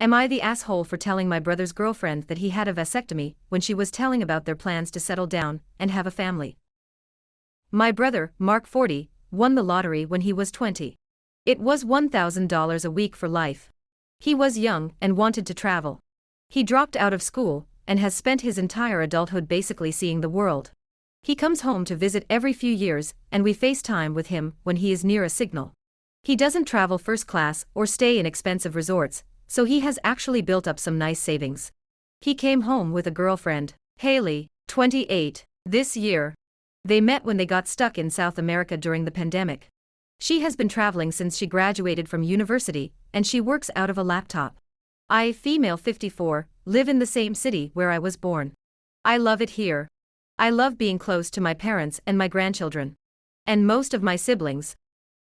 Am I the asshole for telling my brother's girlfriend that he had a vasectomy when she was telling about their plans to settle down and have a family? My brother, Mark 40, won the lottery when he was 20. It was $1,000 a week for life. He was young and wanted to travel. He dropped out of school and has spent his entire adulthood basically seeing the world. He comes home to visit every few years, and we FaceTime with him when he is near a signal. He doesn't travel first class or stay in expensive resorts, so he has actually built up some nice savings. He came home with a girlfriend, Haley, 28, this year. They met when they got stuck in South America during the pandemic. She has been traveling since she graduated from university, and she works out of a laptop. I, female 54, live in the same city where I was born. I love it here. I love being close to my parents and my grandchildren. And most of my siblings.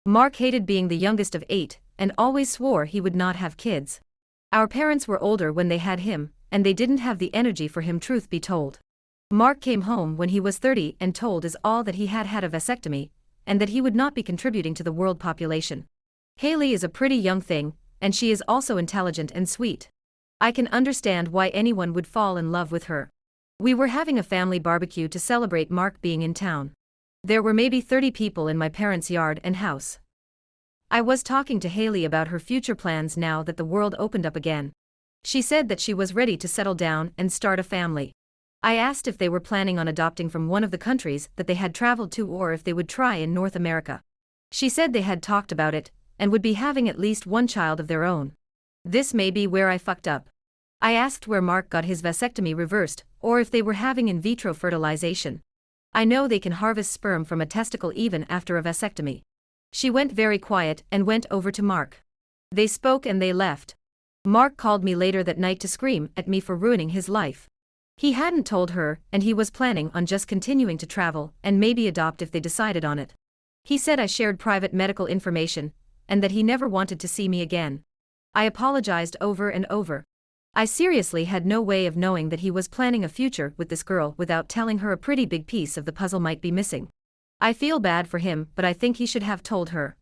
Mark hated being the youngest of 8, and always swore he would not have kids. Our parents were older when they had him, and they didn't have the energy for him, truth be told. Mark came home when he was 30 and told us all that he had had a vasectomy, and that he would not be contributing to the world population. Haley is a pretty young thing, and she is also intelligent and sweet. I can understand why anyone would fall in love with her. We were having a family barbecue to celebrate Mark being in town. There were maybe 30 people in my parents' yard and house. I was talking to Haley about her future plans now that the world opened up again. She said that she was ready to settle down and start a family. I asked if they were planning on adopting from one of the countries that they had traveled to or if they would try in North America. She said they had talked about it, and would be having at least one child of their own. This may be where I fucked up. I asked where Mark got his vasectomy reversed, or if they were having in vitro fertilization. I know they can harvest sperm from a testicle even after a vasectomy. She went very quiet and went over to Mark. They spoke and they left. Mark called me later that night to scream at me for ruining his life. He hadn't told her, and he was planning on just continuing to travel and maybe adopt if they decided on it. He said I shared private medical information, and that he never wanted to see me again. I apologized over and over. I seriously had no way of knowing that he was planning a future with this girl without telling her a pretty big piece of the puzzle might be missing. I feel bad for him, but I think he should have told her.